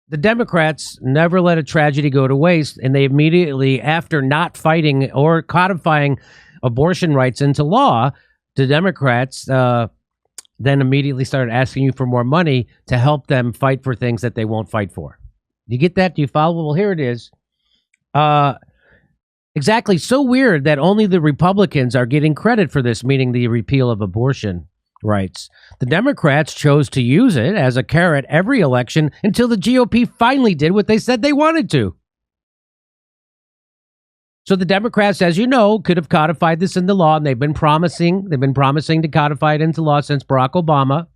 the Democrats never let a tragedy go to waste, and they immediately, after not fighting or codifying abortion rights into law, the Democrats then immediately started asking you for more money to help them fight for things that they won't fight for. You get that? Do you follow? Well, here it is. Exactly. So weird that only the Republicans are getting credit for this, meaning the repeal of abortion rights. The Democrats chose to use it as a carrot every election until the GOP finally did what they said they wanted to. So the Democrats, as you know, could have codified this into law, and they've been promising to codify it into law since Barack Obama.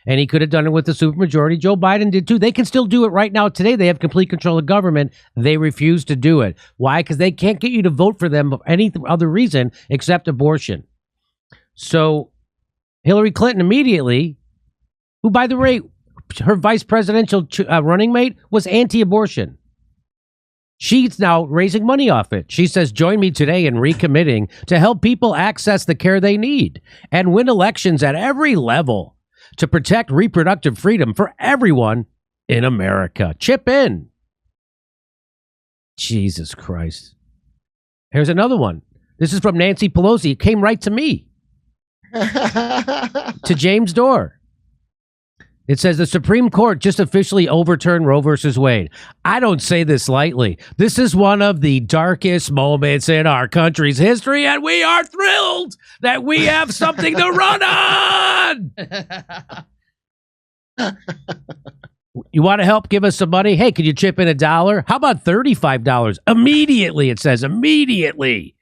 And he could have done it with the supermajority. Joe Biden did too. They can still do it right now. Today, they have complete control of government. They refuse to do it. Why? Because they can't get you to vote for them for any other reason except abortion. So Hillary Clinton immediately, who, by the way, her vice presidential running mate was anti-abortion. She's now raising money off it. She says, join me today in recommitting to help people access the care they need and win elections at every level to protect reproductive freedom for everyone in America. Chip in. Jesus Christ. Here's another one. This is from Nancy Pelosi. It came right to me. To James Dore. It says the Supreme Court just officially overturned Roe versus Wade. I don't say this lightly. This is one of the darkest moments in our country's history, and we are thrilled that we have something to run on. You want to help? Give us some money. Hey, could you chip in $1? How about $35? Immediately, it says. Immediately.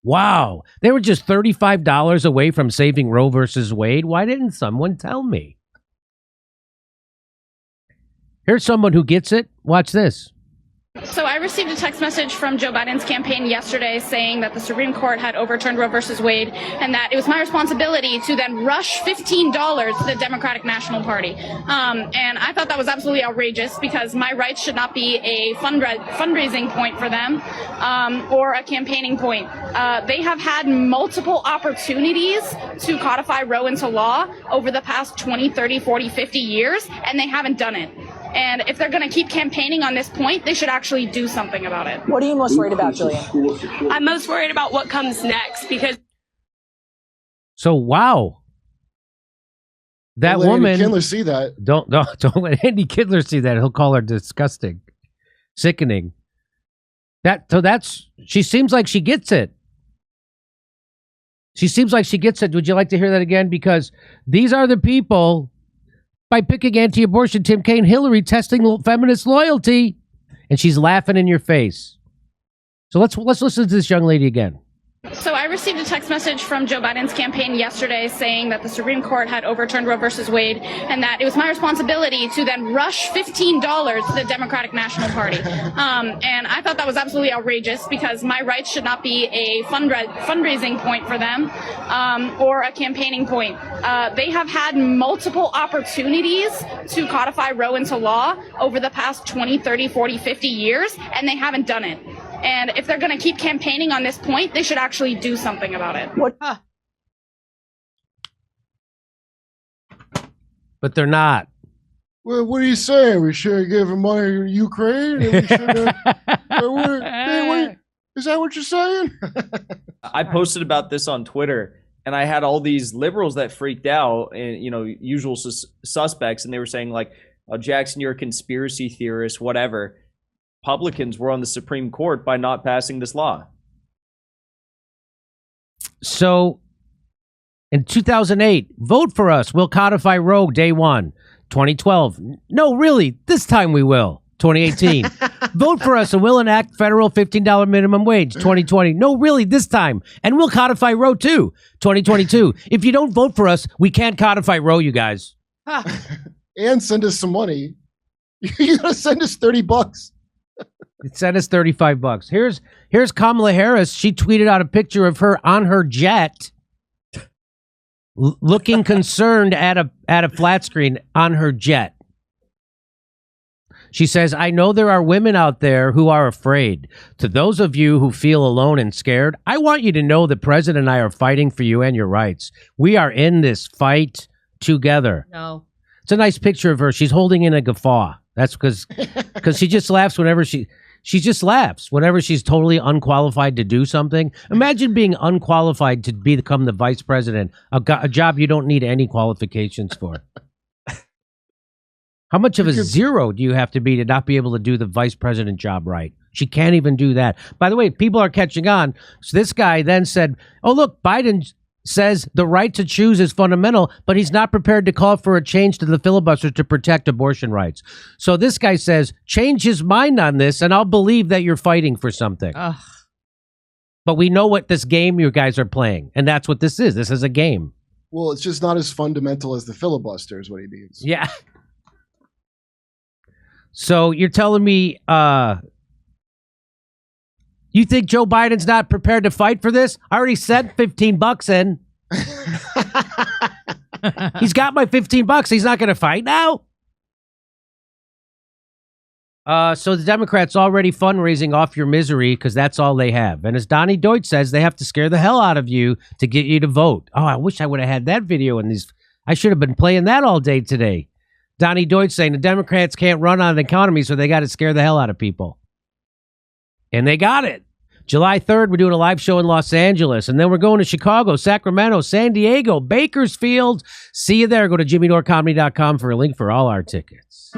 Wow. They were just $35 away from saving Roe versus Wade. Why didn't someone tell me? Here's someone who gets it. Watch this. So I received a text message from Joe Biden's campaign yesterday saying that the Supreme Court had overturned Roe versus Wade and that it was my responsibility to then rush $15 to the Democratic National Party. And I thought that was absolutely outrageous because my rights should not be a fundraising point for them or a campaigning point. They have had multiple opportunities to codify Roe into law over the past 20, 30, 40, 50 years, and they haven't done it. And if they're going to keep campaigning on this point, they should actually do something about it. What are you most worried about, Jillian? I'm most worried about what comes next because... So, wow. That don't woman... Let Andy Kindler see that. Don't let Andy Kindler see that. He'll call her disgusting. Sickening. She seems like she gets it. She seems like she gets it. Would you like to hear that again? Because these are the people... By picking anti-abortion, Tim Kaine, Hillary testing feminist loyalty, and she's laughing in your face. So let's listen to this young lady again. So I received a text message from Joe Biden's campaign yesterday saying that the Supreme Court had overturned Roe versus Wade and that it was my responsibility to then rush $15 to the Democratic National Party. And I thought that was absolutely outrageous because my rights should not be a fundraising point for them or a campaigning point. They have had multiple opportunities to codify Roe into law over the past 20, 30, 40, 50 years, and they haven't done it. And if they're going to keep campaigning on this point, they should actually do something about it. What? But they're not. Well, what are you saying? We should give money to Ukraine? And we should, is that what you're saying? I posted about this on Twitter, and I had all these liberals that freaked out, and usual suspects, and they were saying like, oh, "Jackson, you're a conspiracy theorist, whatever." Republicans were on the Supreme Court by not passing this law. So, in 2008, vote for us. We'll codify Roe day one. 2012, no, really, this time we will. 2018, vote for us and we'll enact federal $15 minimum wage. 2020, no, really, this time. And we'll codify Roe too. 2022, if you don't vote for us, we can't codify Roe, you guys. And send us some money. You gotta send us $30. It sent us $35. Here's Kamala Harris. She tweeted out a picture of her on her jet, looking concerned at a flat screen on her jet. She says, "I know there are women out there who are afraid. To those of you who feel alone and scared, I want you to know the president and I are fighting for you and your rights. We are in this fight together." No. It's a nice picture of her. She's holding in a guffaw. That's because she just laughs whenever she just laughs whenever she's totally unqualified to do something. Imagine being unqualified to become the vice president, a job you don't need any qualifications for. How much of a zero do you have to be to not be able to do the vice president job right? She can't even do that. By the way, people are catching on. So this guy then said, oh, look, Biden says the right to choose is fundamental, but he's not prepared to call for a change to the filibuster to protect abortion rights. So this guy says, change his mind on this, and I'll believe that you're fighting for something. Ugh. But we know what this game you guys are playing, and that's what this is. This is a game. Well, it's just not as fundamental as the filibuster is what he means. Yeah. So you're telling me you think Joe Biden's not prepared to fight for this? I already sent $15 in. He's got my $15. He's not going to fight now. So the Democrats already fundraising off your misery because that's all they have. And as Donnie Deutsch says, they have to scare the hell out of you to get you to vote. Oh, I wish I would have had that video in these. I should have been playing that all day today. Donnie Deutsch saying the Democrats can't run on the economy, so they got to scare the hell out of people. And they got it. July 3rd, we're doing a live show in Los Angeles, and then we're going to Chicago, Sacramento, San Diego, Bakersfield. See you there. Go to jimmydorecomedy.com for a link for all our tickets.